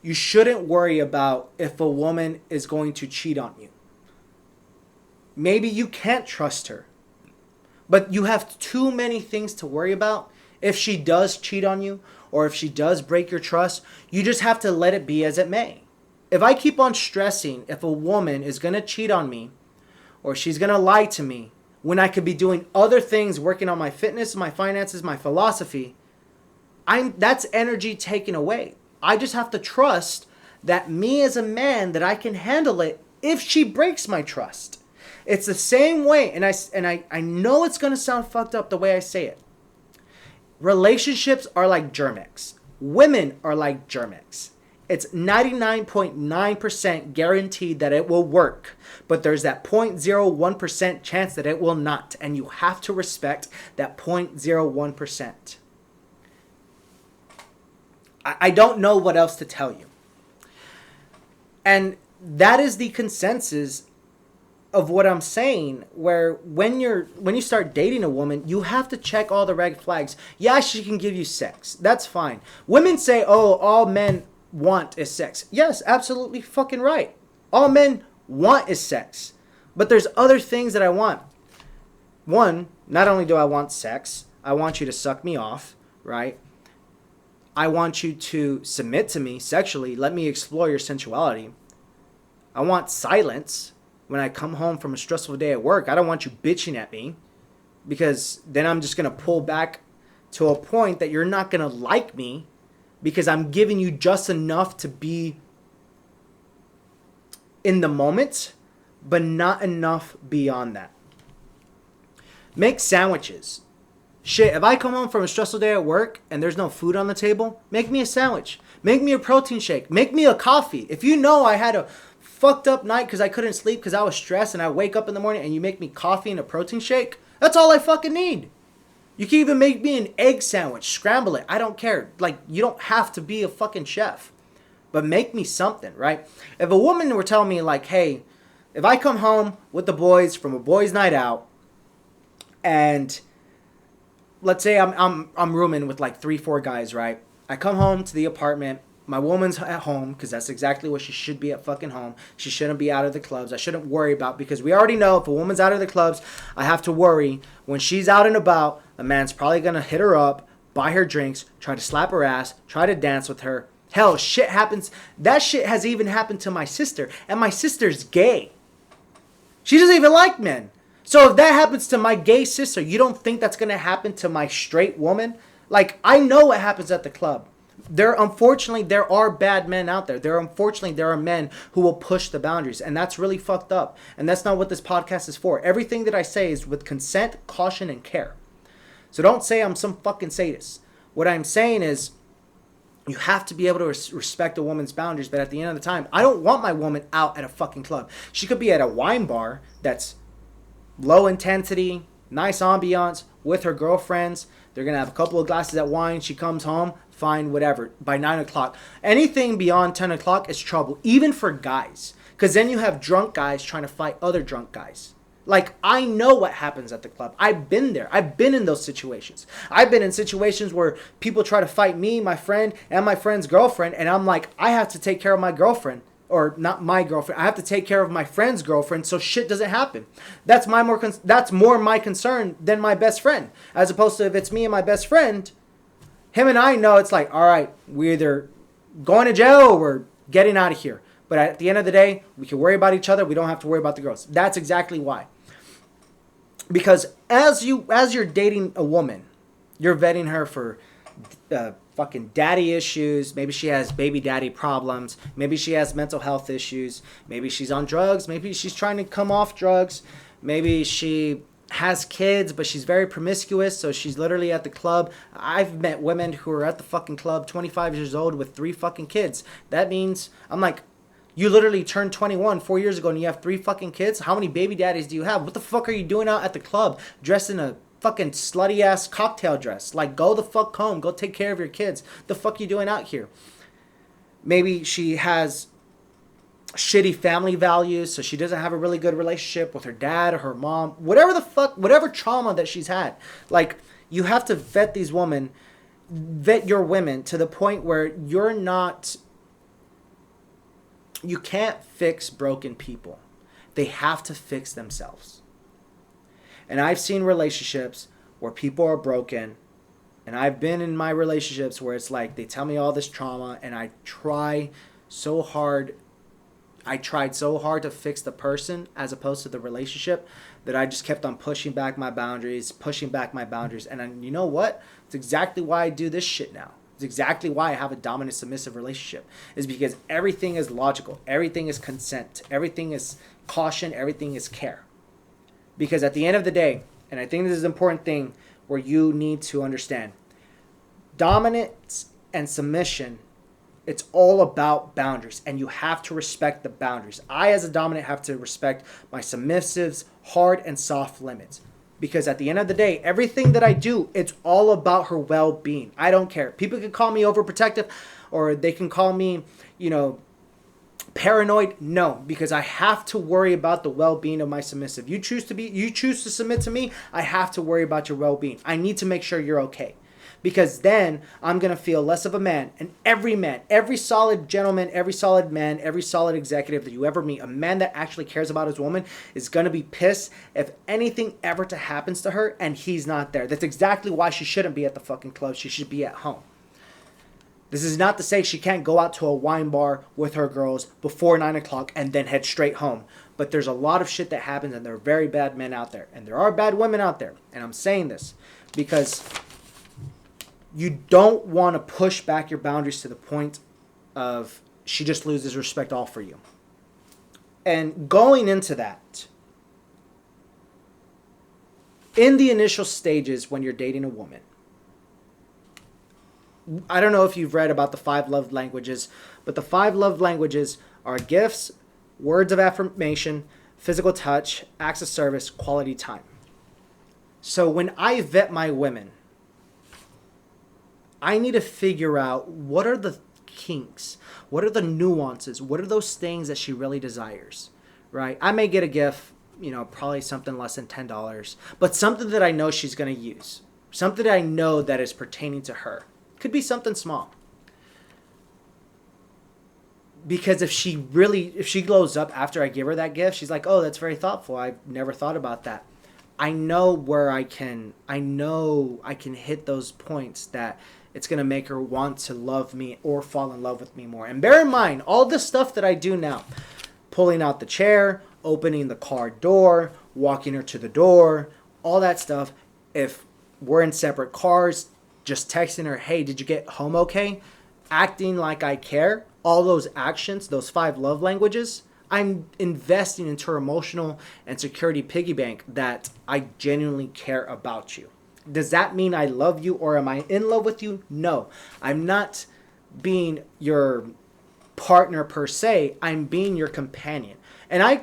you shouldn't worry about if a woman is going to cheat on you. Maybe you can't trust her, but you have too many things to worry about. If she does cheat on you, or if she does break your trust, you just have to let it be as it may. If I keep on stressing if a woman is going to cheat on me, or she's going to lie to me, when I could be doing other things, working on my fitness, my finances, my philosophy, that's energy taken away. I just have to trust that me as a man, that I can handle it if she breaks my trust. It's the same way, and I know it's going to sound fucked up the way I say it. Relationships are like Germ-X. Women are like Germ-X. It's 99.9% guaranteed that it will work, but there's that 0.01% chance that it will not, and you have to respect that 0.01%. I don't know what else to tell you. And that is the consensus of what I'm saying, where when you start dating a woman, you have to check all the red flags. Yeah, she can give you sex. That's fine. Women say, oh, all men want is sex. Yes, absolutely fucking right. All men want is sex. But there's other things that I want. One, not only do I want sex, I want you to suck me off, right? I want you to submit to me sexually. Let me explore your sensuality. I want silence. when I come home from a stressful day at work. I don't want you bitching at me, because then I'm just going to pull back to a point that you're not going to like me, because I'm giving you just enough to be in the moment, but not enough beyond that. Make sandwiches. Shit, if I come home from a stressful day at work and there's no food on the table, make me a sandwich. Make me a protein shake. Make me a coffee. If you know I had a fucked up night because I couldn't sleep because I was stressed, and I wake up in the morning and you make me coffee and a protein shake, that's all I fucking need. You can even make me an egg sandwich. Scramble it. I don't care. Like, you don't have to be a fucking chef. But make me something, right? If a woman were telling me, like, hey, if I come home with the boys from a boys' night out, and let's say I'm rooming with like 3-4 guys, right? I come home to the apartment. My woman's at home, because that's exactly what she should be, at fucking home. She shouldn't be out of the clubs. I shouldn't worry about, because we already know if a woman's out of the clubs, I have to worry when she's out and about. A man's probably going to hit her up, buy her drinks, try to slap her ass, try to dance with her. Hell, shit happens. That shit has even happened to my sister. And my sister's gay. She doesn't even like men. So if that happens to my gay sister, you don't think that's going to happen to my straight woman? Like, I know what happens at the club. Unfortunately, there are bad men out there. Unfortunately, there are men who will push the boundaries. And that's really fucked up. And that's not what this podcast is for. Everything that I say is with consent, caution, and care. So don't say I'm some fucking sadist. What I'm saying is, you have to be able to respect a woman's boundaries. But at the end of the time, I don't want my woman out at a fucking club. She could be at a wine bar that's low intensity, nice ambiance, with her girlfriends. They're going to have a couple of glasses of wine. She comes home, fine, whatever. By 9 o'clock. Anything beyond 10 o'clock is trouble, even for guys. Because then you have drunk guys trying to fight other drunk guys. Like, I know what happens at the club. I've been there. I've been in those situations. I've been in situations where people try to fight me, my friend, and my friend's girlfriend. And I'm like, I have to take care of my girlfriend. Or not my girlfriend. I have to take care of my friend's girlfriend so shit doesn't happen. That's more my concern than my best friend. As opposed to if it's me and my best friend, him and I know it's like, all right, we're either going to jail or we're getting out of here. But at the end of the day, we can worry about each other. We don't have to worry about the girls. That's exactly why. Because as you're dating a woman, you're vetting her for fucking daddy issues. Maybe she has baby daddy problems. Maybe she has mental health issues. Maybe she's on drugs. Maybe she's trying to come off drugs. Maybe she has kids, but she's very promiscuous, so she's literally at the club. I've met women who are at the fucking club, 25 years old, with 3 fucking kids. That means, I'm like, you literally turned 21 4 years ago and you have 3 fucking kids? How many baby daddies do you have? What the fuck are you doing out at the club dressed in a fucking slutty ass cocktail dress? Like, go the fuck home. Go take care of your kids. The fuck you doing out here? Maybe she has shitty family values, so she doesn't have a really good relationship with her dad or her mom. Whatever the fuck, whatever trauma that she's had. Like, you have to vet these women, vet your women to the point where you can't fix broken people. They have to fix themselves. And I've seen relationships where people are broken. And I've been in my relationships where it's like they tell me all this trauma and I tried so hard to fix the person as opposed to the relationship that I just kept on pushing back my boundaries. And you know what? It's exactly why I do this shit now. It's exactly why I have a dominant submissive relationship. Is because everything is logical. Everything is consent. Everything is caution. Everything is care. Because at the end of the day, and I think this is an important thing where you need to understand, dominance and submission, it's all about boundaries. And you have to respect the boundaries. I, as a dominant, have to respect my submissive's hard and soft limits. Because at the end of the day, everything that I do, it's all about her well-being. I don't care. People can call me overprotective or they can call me, paranoid. No, because I have to worry about the well-being of my submissive. You choose to submit to me, I have to worry about your well-being. I need to make sure you're okay. Because then I'm going to feel less of a man. And every solid gentleman, every solid man, every solid executive that you ever meet, a man that actually cares about his woman is going to be pissed if anything ever happens to her and he's not there. That's exactly why she shouldn't be at the fucking club. She should be at home. This is not to say she can't go out to a wine bar with her girls before 9 o'clock and then head straight home. But there's a lot of shit that happens, and there are very bad men out there. And there are bad women out there. And I'm saying this because you don't want to push back your boundaries to the point of she just loses respect all for you. And going into that, in the initial stages when you're dating a woman, I don't know if you've read about the 5 love languages, but the 5 love languages are gifts, words of affirmation, physical touch, acts of service, quality time. So when I vet my women, I need to figure out what are the kinks, what are the nuances, what are those things that she really desires, right? I may get a gift, probably something less than $10, but something that I know she's going to use, something that I know that is pertaining to her. Could be something small. Because if she glows up after I give her that gift, she's like, oh, that's very thoughtful. I've never thought about that. I know I can hit those points that it's going to make her want to love me or fall in love with me more. And bear in mind, all the stuff that I do now, pulling out the chair, opening the car door, walking her to the door, all that stuff, if we're in separate cars, just texting her, hey, did you get home okay? Acting like I care. All those actions, those 5 love languages, I'm investing into her emotional and security piggy bank that I genuinely care about you. Does that mean I love you or am I in love with you? No. I'm not being your partner per se. I'm being your companion. And I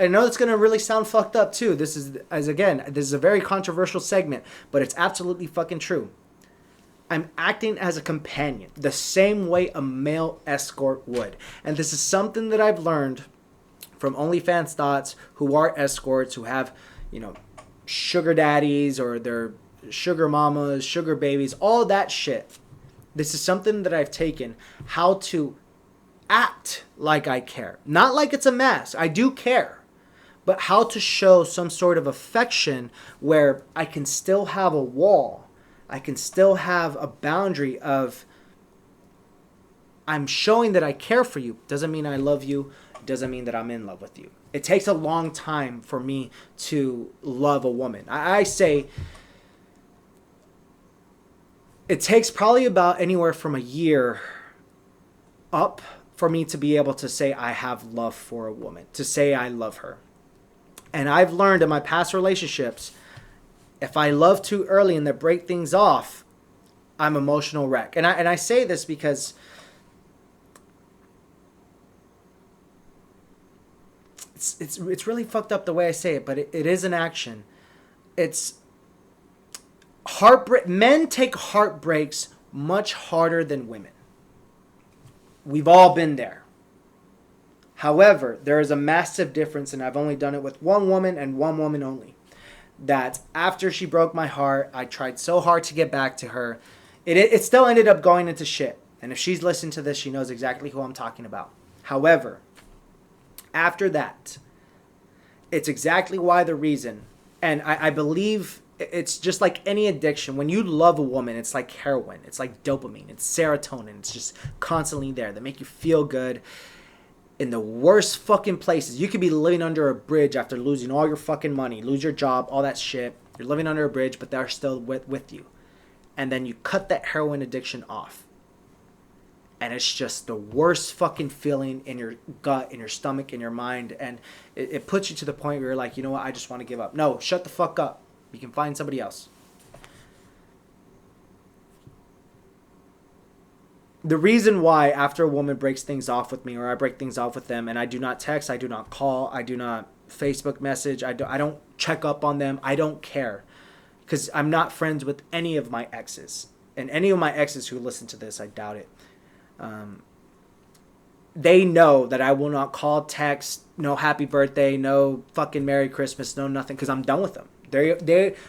know it's going to really sound fucked up too. This is a very controversial segment, but it's absolutely fucking true. I'm acting as a companion, the same way a male escort would. And this is something that I've learned from OnlyFans thoughts who are escorts, who have, sugar daddies or their sugar mamas, sugar babies, all that shit. This is something that I've taken, how to act like I care. Not like it's a mask. I do care. But how to show some sort of affection where I can still have a wall. I can still have a boundary of I'm showing that I care for you. Doesn't mean I love you. Doesn't mean that I'm in love with you. It takes a long time for me to love a woman. I say it takes probably about anywhere from a year up for me to be able to say I have love for a woman, to say I love her. And I've learned in my past relationships, if I love too early and they break things off, I'm emotional wreck. And I say this because it's really fucked up the way I say it, but it is an action. It's heartbreak. Men take heartbreaks much harder than women. We've all been there. However, there is a massive difference, and I've only done it with one woman and one woman only. That after she broke my heart, I tried so hard to get back to her. It still ended up going into shit. And if she's listened to this, she knows exactly who I'm talking about. However, after that, it's exactly why the reason, and I believe it's just like any addiction. When you love a woman, it's like heroin. It's like dopamine. It's serotonin. It's just constantly there. They make you feel good. In the worst fucking places. You could be living under a bridge after losing all your fucking money, lose your job, all that shit. You're living under a bridge, but they're still with you. And then you cut that heroin addiction off. And it's just the worst fucking feeling in your gut, in your stomach, in your mind. And it puts you to the point where you're like, you know what, I just want to give up. No, shut the fuck up. You can find somebody else. The reason why after a woman breaks things off with me or I break things off with them and I do not text, I do not call, I do not Facebook message, I don't check up on them, I don't care. Because I'm not friends with any of my exes. And any of my exes who listen to this, I doubt it. They know that I will not call, text, no happy birthday, no fucking Merry Christmas, no nothing, because I'm done with them.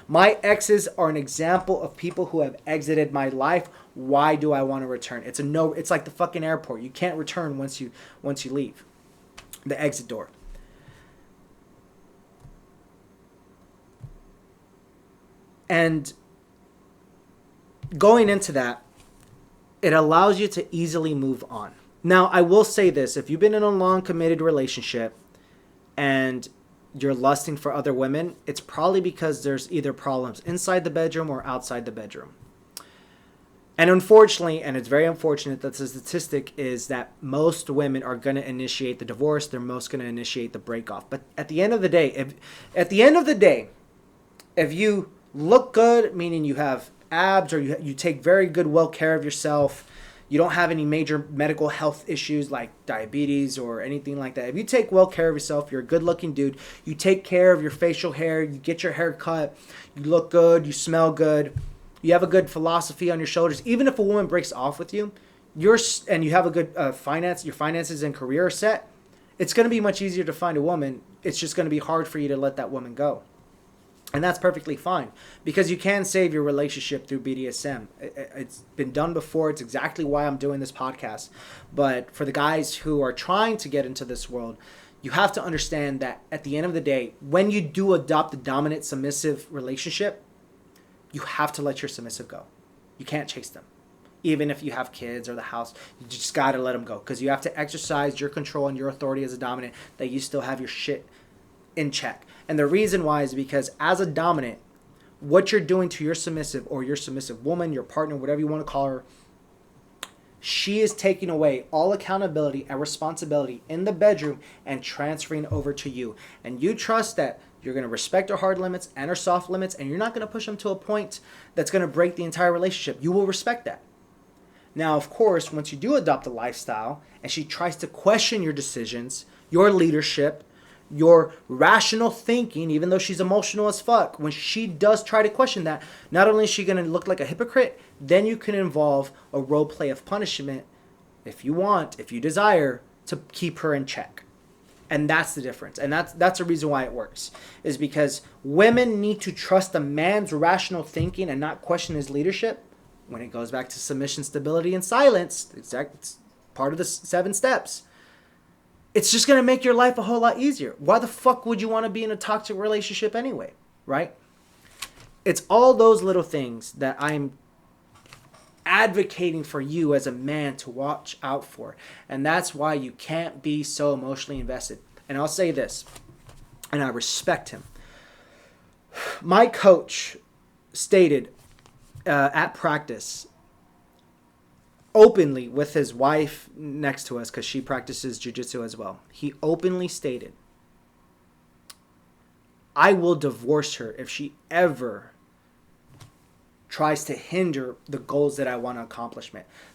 My exes are an example of people who have exited my life. Why do I want to return? It's like the fucking airport. You can't return once you leave the exit door. And going into that, it allows you to easily move on. Now, I will say this. If you've been in a long committed relationship and you're lusting for other women, it's probably because there's either problems inside the bedroom or outside the bedroom. And unfortunately, and it's very unfortunate that the statistic is that most women are going to initiate the divorce. They're most going to initiate the breakoff. But at the end of the day, if you look good, meaning you have abs or you take very good, well care of yourself, you don't have any major medical health issues like diabetes or anything like that. If you take well care of yourself, you're a good looking dude, you take care of your facial hair, you get your hair cut, you look good, you smell good, you have a good philosophy on your shoulders. Even if a woman breaks off with you, and you have a good your finances and career are set, it's going to be much easier to find a woman. It's just going to be hard for you to let that woman go. And that's perfectly fine because you can save your relationship through BDSM. It's been done before. It's exactly why I'm doing this podcast. But for the guys who are trying to get into this world, you have to understand that at the end of the day, when you do adopt a dominant submissive relationship, you have to let your submissive go. You can't chase them. Even if you have kids or the house, you just got to let them go because you have to exercise your control and your authority as a dominant, that you still have your shit in check. And the reason why is because as a dominant, what you're doing to your submissive or your submissive woman, your partner, whatever you want to call her, she is taking away all accountability and responsibility in the bedroom and transferring over to you. And you trust that you're going to respect her hard limits and her soft limits, and you're not going to push them to a point that's going to break the entire relationship. You will respect that. Now, of course, once you do adopt a lifestyle and she tries to question your decisions, your leadership, your rational thinking, even though she's emotional as fuck, when she does try to question that, not only is she going to look like a hypocrite, then you can involve a role play of punishment if you want, if you desire, to keep her in check. And that's the difference. And that's the reason why it works, is because women need to trust a man's rational thinking and not question his leadership. When it goes back to submission, stability, and silence, it's part of the 7 steps. It's just going to make your life a whole lot easier. Why the fuck would you want to be in a toxic relationship anyway, right? It's all those little things that I'm advocating for you as a man to watch out for. And that's why you can't be so emotionally invested. And I'll say this, and I respect him. My coach stated at practice, openly with his wife next to us, because she practices jiu-jitsu as well. He openly stated, I will divorce her if she ever tries to hinder the goals that I want to accomplish.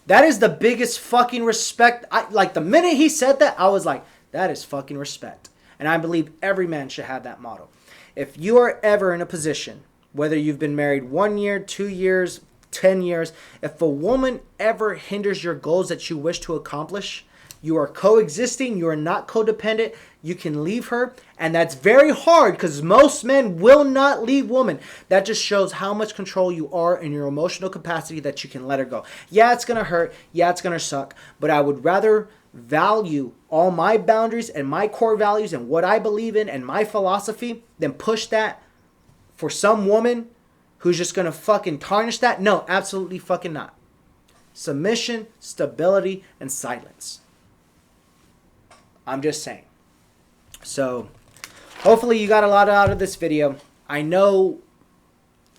That is the biggest fucking respect. The minute he said that, I was like, that is fucking respect. And I believe every man should have that motto. If you are ever in a position, whether you've been married 1 year, 2 years, 10 years, if a woman ever hinders your goals that you wish to accomplish, you are coexisting, you are not codependent, you can leave her. And that's very hard because most men will not leave women. That just shows how much control you are in your emotional capacity that you can let her go. Yeah, it's going to hurt. Yeah, it's going to suck. But I would rather value all my boundaries and my core values and what I believe in and my philosophy than push that for some woman who's just going to fucking tarnish that. No, absolutely fucking not. Submission, stability, and silence. I'm just saying. So, hopefully you got a lot out of this video. I know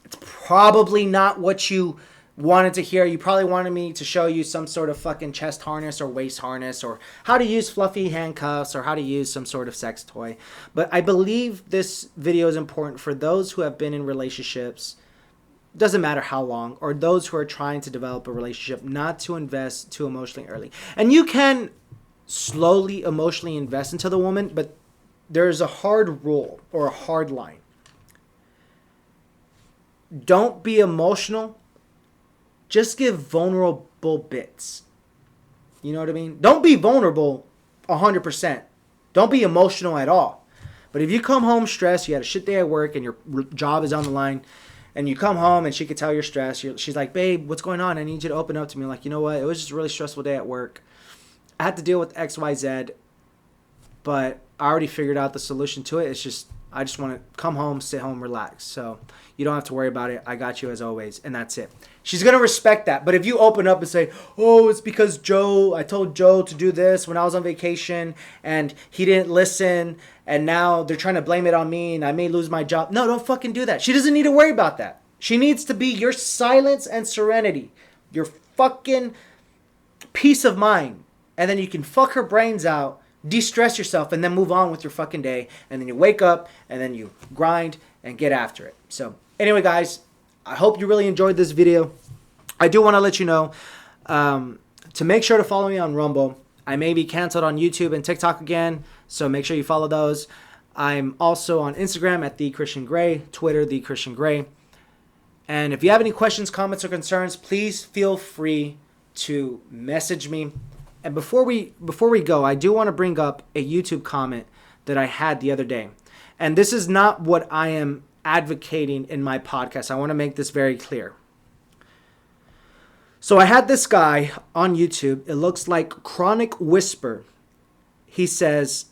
it's probably not what you wanted to hear. You probably wanted me to show you some sort of fucking chest harness or waist harness or how to use fluffy handcuffs or how to use some sort of sex toy. But I believe this video is important for those who have been in relationships, doesn't matter how long, or those who are trying to develop a relationship, not to invest too emotionally early. And you can slowly emotionally invest into the woman, but there's a hard rule or a hard line. Don't be emotional. Just give vulnerable bits. You know what I mean? Don't be vulnerable 100%. Don't be emotional at all. But if you come home stressed, you had a shit day at work and your job is on the line, and you come home and she can tell you're stressed. She's like, babe, what's going on? I need you to open up to me. I'm like, you know what? It was just a really stressful day at work. I had to deal with XYZ, but I already figured out the solution to it. It's just I just want to come home, sit home, relax. So you don't have to worry about it. I got you as always. And that's it. She's going to respect that. But if you open up and say, oh, it's because I told Joe to do this when I was on vacation and he didn't listen and now they're trying to blame it on me and I may lose my job. No, don't fucking do that. She doesn't need to worry about that. She needs to be your silence and serenity. Your fucking peace of mind. And then you can fuck her brains out, de-stress yourself, and then move on with your fucking day. And then you wake up and then you grind and get after it. So anyway, guys, I hope you really enjoyed this video. I do want to let you know to make sure to follow me on Rumble. I may be canceled on YouTube and TikTok again, so make sure you follow those. I'm also on Instagram at TheChristianGray, Twitter, TheChristianGray. And if you have any questions, comments, or concerns, please feel free to message me. And before we go, I do want to bring up a YouTube comment that I had the other day. And this is not what I am advocating in my podcast. I want to make this very clear. So I had this guy on YouTube. It looks like Chronic Whisper. He says,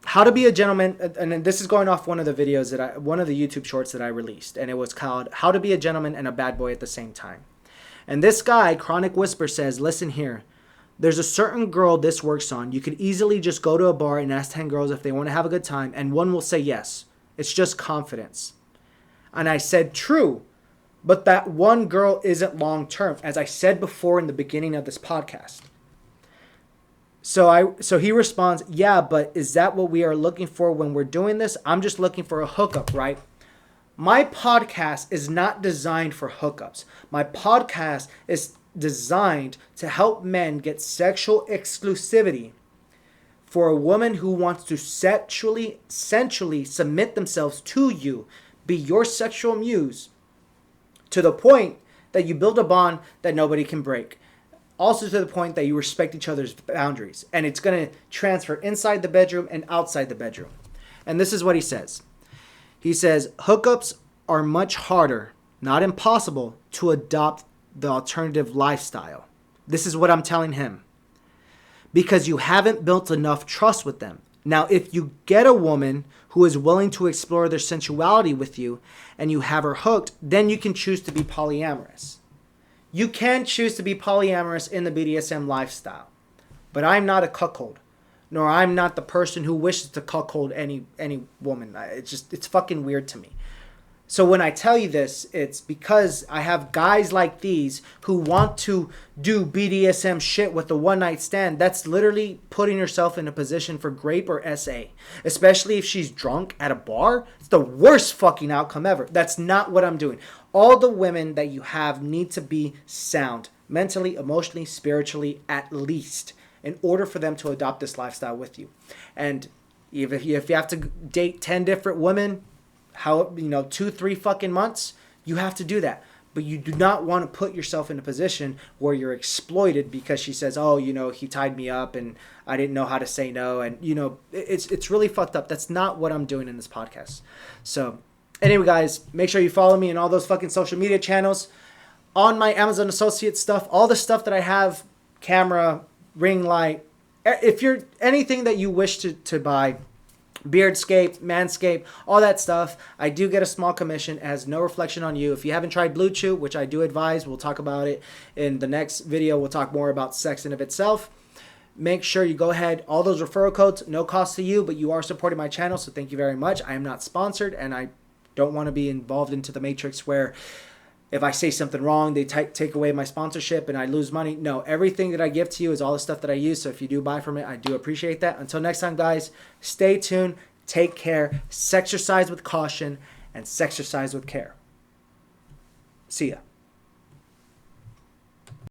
how to be a gentleman. And this is going off one of the videos one of the YouTube shorts that I released. And it was called How to Be a Gentleman and a Bad Boy at the Same Time. And this guy, Chronic Whisper, says, listen here. There's a certain girl this works on. You could easily just go to a bar and ask 10 girls if they want to have a good time. And one will say yes. It's just confidence. And I said, true. But that one girl isn't long term. As I said before in the beginning of this podcast. So he responds, yeah, but is that what we are looking for when we're doing this? I'm just looking for a hookup, right? My podcast is not designed for hookups. My podcast is designed to help men get sexual exclusivity for a woman who wants to sensually submit themselves to you, be your sexual muse, to the point that you build a bond that nobody can break. Also to the point that you respect each other's boundaries. And it's going to transfer inside the bedroom and outside the bedroom. And this is what he says. He says, hookups are much harder, not impossible, to adopt the alternative lifestyle. This is what I'm telling him. Because you haven't built enough trust with them. Now, if you get a woman who is willing to explore their sensuality with you and you have her hooked, then you can choose to be polyamorous. You can choose to be polyamorous in the BDSM lifestyle. But I'm not a cuckold. Nor I'm not the person who wishes to cuckold any woman. It's fucking weird to me. So when I tell you this, it's because I have guys like these who want to do BDSM shit with a one-night stand. That's literally putting yourself in a position for grape or SA. Especially if she's drunk at a bar. It's the worst fucking outcome ever. That's not what I'm doing. All the women that you have need to be sound. Mentally, emotionally, spiritually, at least. In order for them to adopt this lifestyle with you. And if you have to date 10 different women, 2-3 fucking months, you have to do that. But you do not want to put yourself in a position where you're exploited because she says, oh, he tied me up and I didn't know how to say no. And, it's really fucked up. That's not what I'm doing in this podcast. So anyway, guys, make sure you follow me in all those fucking social media channels. On my Amazon Associate stuff, all the stuff that I have, camera, ring light, if you're anything that you wish to buy, Beardscape, Manscaped, all that stuff, I do get a small commission. It has no reflection on you. If you haven't tried Blue Chew, which I do advise, we'll talk about it in the next video. We'll talk more about sex in of itself. Make sure you go ahead. All those referral codes, no cost to you, but you are supporting my channel, so thank you very much. I am not sponsored, and I don't want to be involved into the matrix where if I say something wrong, they take away my sponsorship and I lose money. No, everything that I give to you is all the stuff that I use. So if you do buy from it, I do appreciate that. Until next time, guys, stay tuned. Take care. Sexercise with caution and sexercise with care. See ya.